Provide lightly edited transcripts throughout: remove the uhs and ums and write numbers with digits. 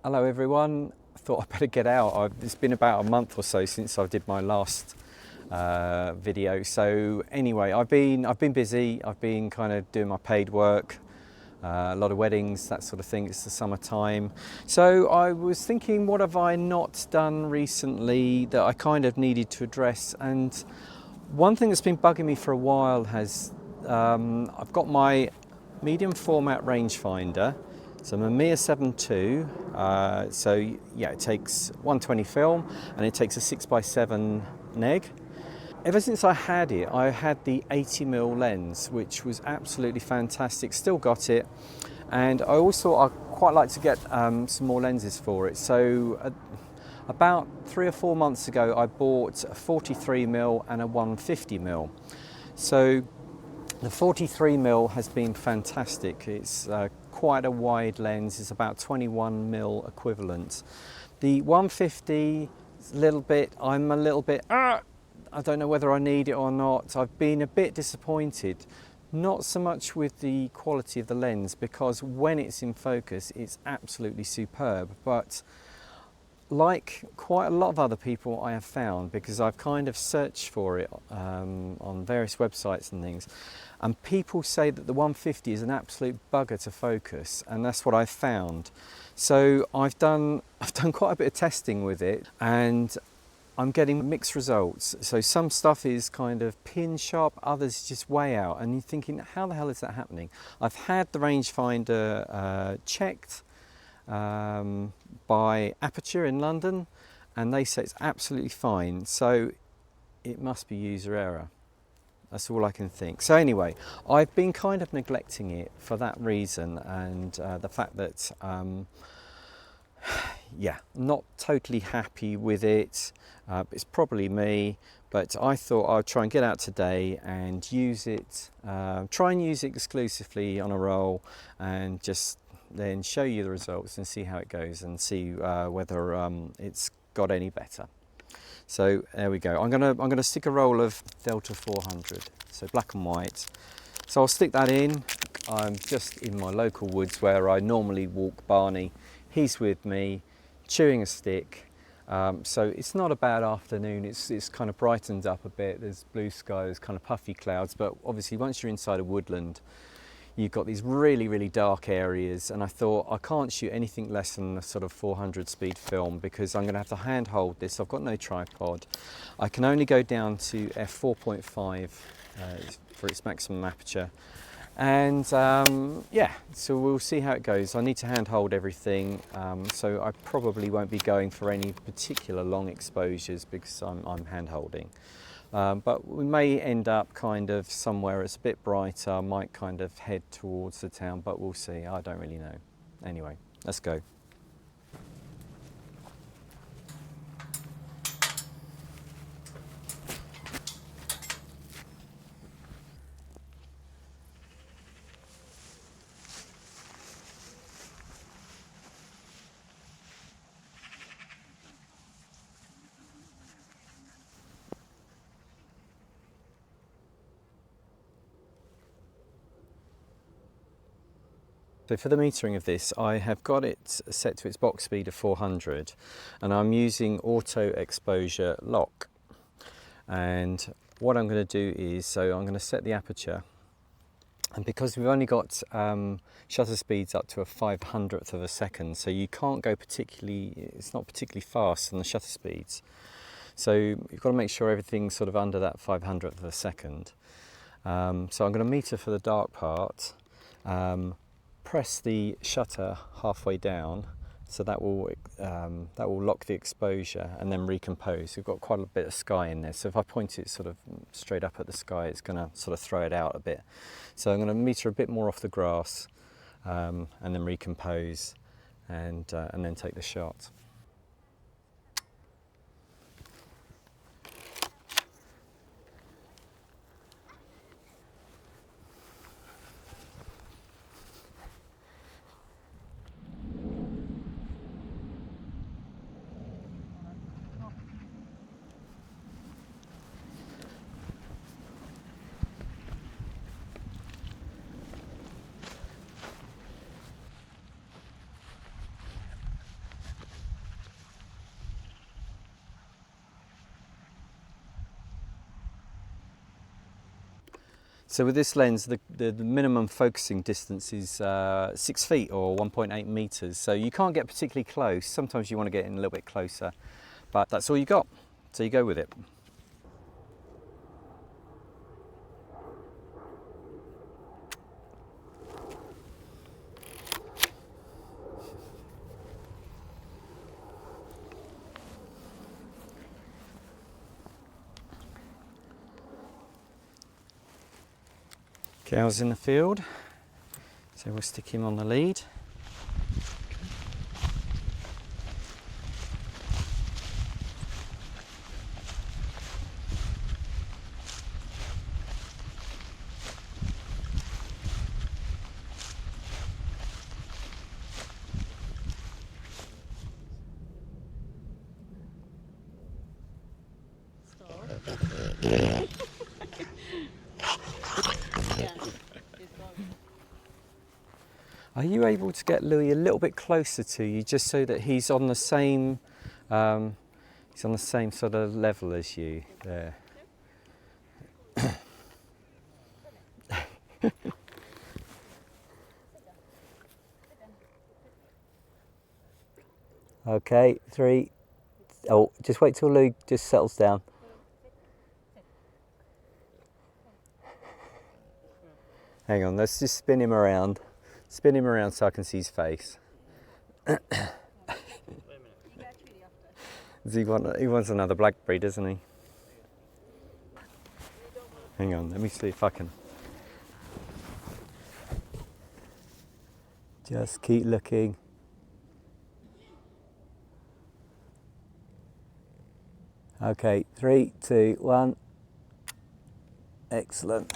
Hello everyone, I thought I'd better get out. It's been about a month or so since I did my last video. So anyway, I've been busy. I've been kind of doing my paid work, a lot of weddings, that sort of thing. It's the summertime. So I was thinking, what have I not done recently that I kind of needed to address? And one thing that's been bugging me for a while has, I've got my medium format rangefinder. It's a Mamiya 7.2, so yeah, it takes 120 film and it takes a 6x7 neg. Ever since I had it, I had the 80mm lens, which was absolutely fantastic, still got it. And I always thought I'd quite like to get some more lenses for it. So about 3 or 4 months ago, I bought a 43mm and a 150mm. So the 43mm has been fantastic. It's quite a wide lens. It's about 21mm equivalent. The 150 is a little bit, I'm a little bit, I don't know whether I need it or not. I've been a bit disappointed. Not so much with the quality of the lens, because when it's in focus, it's absolutely superb. But like quite a lot of other people I have found, because I've kind of searched for it on various websites and things, and people say that the 150 is an absolute bugger to focus, and that's what I've found. So I've done quite a bit of testing with it, and I'm getting mixed results. So some stuff is kind of pin sharp, others just way out, and you're thinking, how the hell is that happening? I've had the rangefinder checked by Aperture in London, and they say it's absolutely fine. So it must be user error. That's all I can think. So anyway, I've been kind of neglecting it for that reason, and the fact that yeah, not totally happy with it. It's probably me, but I thought I'd try and get out today and use it, try and use it exclusively on a roll, and just then show you the results and see how it goes, and see whether it's got any better. So there we go. I'm gonna stick a roll of Delta 400, so black and white. So I'll stick that in. I'm just in my local woods where I normally walk Barney. He's with me, chewing a stick. So it's not a bad afternoon. It's kind of brightened up a bit. There's blue sky, there's kind of puffy clouds, but obviously once you're inside a woodland, you've got these really, really dark areas, and I thought I can't shoot anything less than a sort of 400 speed film, because I'm going to have to hand hold this. I've got no tripod. I can only go down to f4.5 for its maximum aperture. And yeah, so we'll see how it goes. I need to hand hold everything, so I probably won't be going for any particular long exposures because I'm hand holding. But we may end up kind of somewhere it's a bit brighter. I might kind of head towards the town, but we'll see. I don't really know. Anyway, let's go. So for the metering of this, I have got it set to its box speed of 400, and I'm using auto exposure lock. And what I'm going to do is, so I'm going to set the aperture, and because we've only got shutter speeds up to a 500th of a second, so you can't go it's not particularly fast on the shutter speeds. So you've got to make sure everything's sort of under that 500th of a second. So I'm going to meter for the dark part. Press the shutter halfway down, so that will lock the exposure, and then recompose. We've got quite a bit of sky in there, so if I point it sort of straight up at the sky, it's going to sort of throw it out a bit. So I'm going to meter a bit more off the grass, and then recompose, and then take the shot. So with this lens, the minimum focusing distance is 6 feet or 1.8 meters. So you can't get particularly close. Sometimes you want to get in a little bit closer, but that's all you got. So you go with it. Cows in the field, so we'll stick him on the lead. Are you able to get Louis a little bit closer to you, just so that he's on the same sort of level as you there? Okay, 3. Oh, just wait till Louis just settles down. Hang on, let's just spin him around. Spin him around so I can see his face. He wants another black breed, doesn't he? Hang on, let me see if I can. Just keep looking. Okay, 3, 2, 1. Excellent.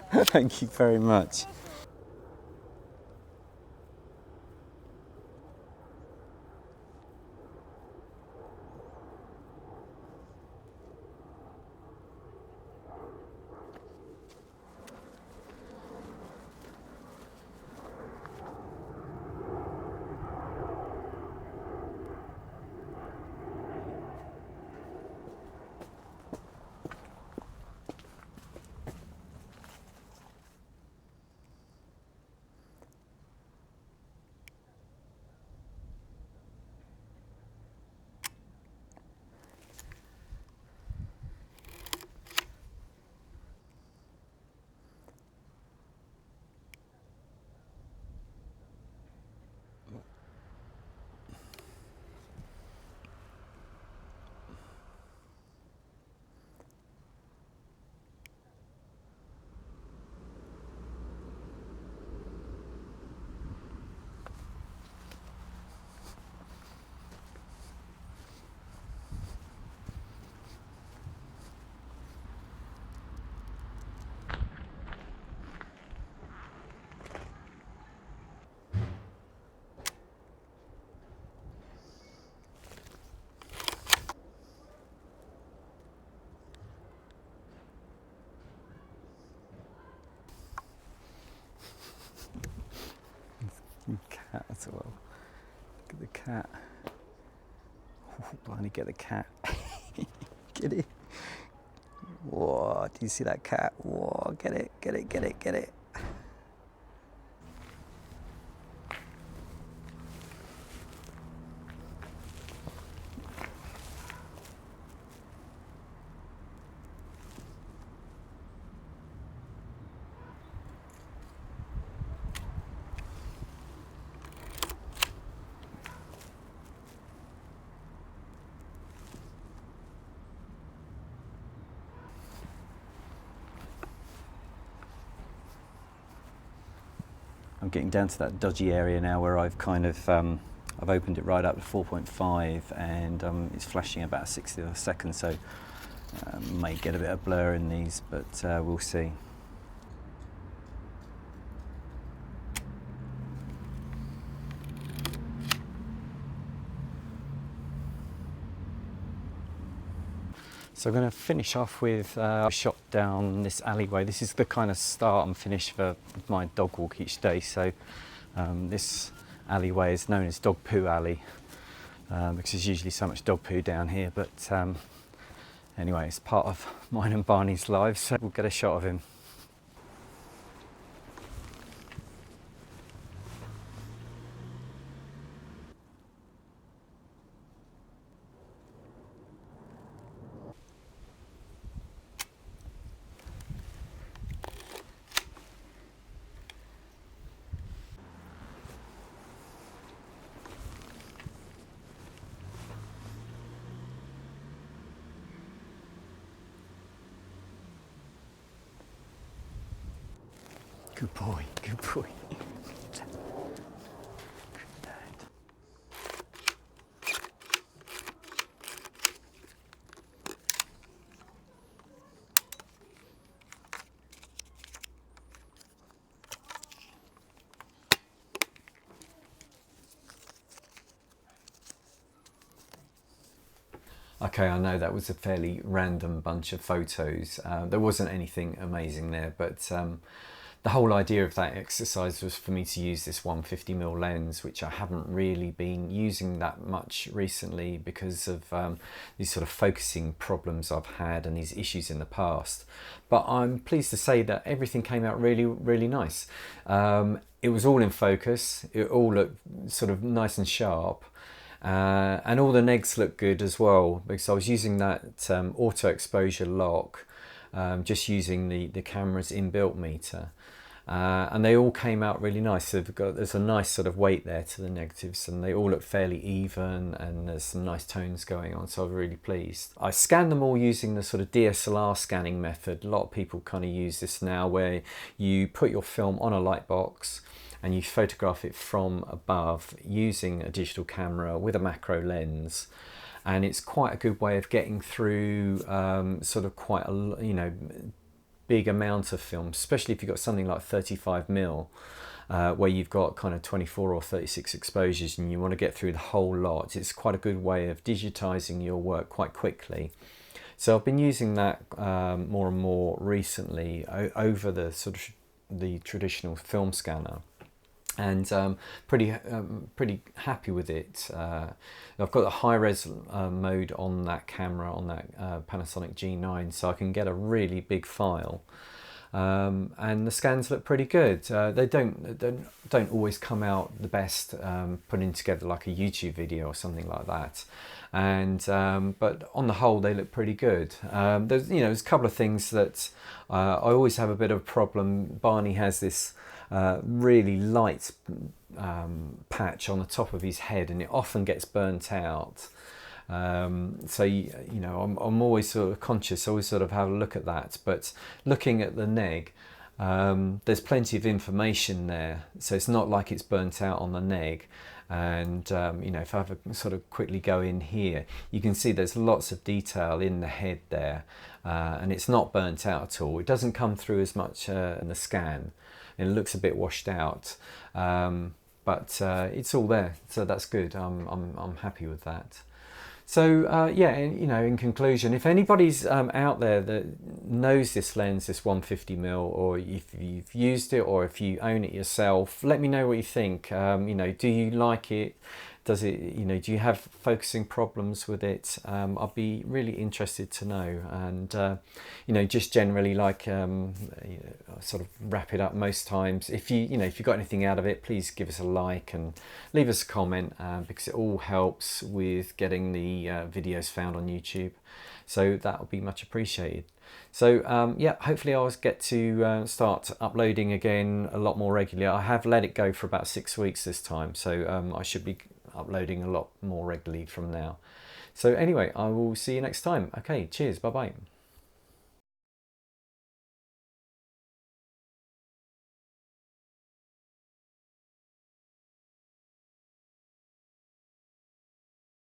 Thank you very much. Cat as well. Look at the cat. Oh, Barney, get the cat. Get it. Whoa, do you see that cat? Whoa, get it, get it, get it, get it. I'm getting down to that dodgy area now where I've kind of I've opened it right up to 4.5 and it's flashing about 60th of a second, so may get a bit of blur in these, but we'll see. So I'm going to finish off with a shot down this alleyway. This is the kind of start and finish for my dog walk each day. So this alleyway is known as Dog Poo Alley because there's usually so much dog poo down here. But Anyway, it's part of mine and Barney's lives, so we'll get a shot of him. Good boy, good boy. Good dad. Okay, I know that was a fairly random bunch of photos. There wasn't anything amazing there, but the whole idea of that exercise was for me to use this 150mm lens, which I haven't really been using that much recently because of these sort of focusing problems I've had and these issues in the past. But I'm pleased to say that everything came out really, really nice. It was all in focus. It all looked sort of nice and sharp. And all the negs look good as well, because I was using that auto exposure lock, just using the camera's inbuilt meter, and they all came out really nice. So there's a nice sort of weight there to the negatives, and they all look fairly even, and there's some nice tones going on, so I'm really pleased. I scanned them all using the sort of DSLR scanning method. A lot of people kind of use this now, where you put your film on a light box and you photograph it from above using a digital camera with a macro lens, and it's quite a good way of getting through sort of quite a big amount of film, especially if you've got something like 35mm, where you've got kind of 24 or 36 exposures and you want to get through the whole lot. It's quite a good way of digitizing your work quite quickly. So I've been using that more and more recently over the sort of the traditional film scanner, and pretty happy with it. I've got the high-res mode on that camera, on that Panasonic G9, so I can get a really big file, and the scans look pretty good. They don't always come out the best putting together like a YouTube video or something like that, and but on the whole they look pretty good. There's a couple of things that I always have a bit of a problem. Barney has this really light patch on the top of his head, and it often gets burnt out. So I'm always sort of conscious, always sort of have a look at that. But looking at the neg, there's plenty of information there, so it's not like it's burnt out on the neg. And if I have a sort of quickly go in here, you can see there's lots of detail in the head there, and it's not burnt out at all. It doesn't come through as much in the scan. It looks a bit washed out, but it's all there, so that's good. I'm happy with that. So yeah, in conclusion, if anybody's out there that knows this lens, this 150mm, or if you've used it, or if you own it yourself, let me know what you think. Do you like it? Does it, do you have focusing problems with it? I'd be really interested to know. And just generally, like, sort of wrap it up most times. If you got anything out of it, please give us a like and leave us a comment, because it all helps with getting the videos found on YouTube. So that would be much appreciated. So yeah, hopefully I'll get to start uploading again a lot more regularly. I have let it go for about 6 weeks this time, so I should be uploading a lot more regularly from now. So anyway, I will see you next time. Okay, cheers, bye bye.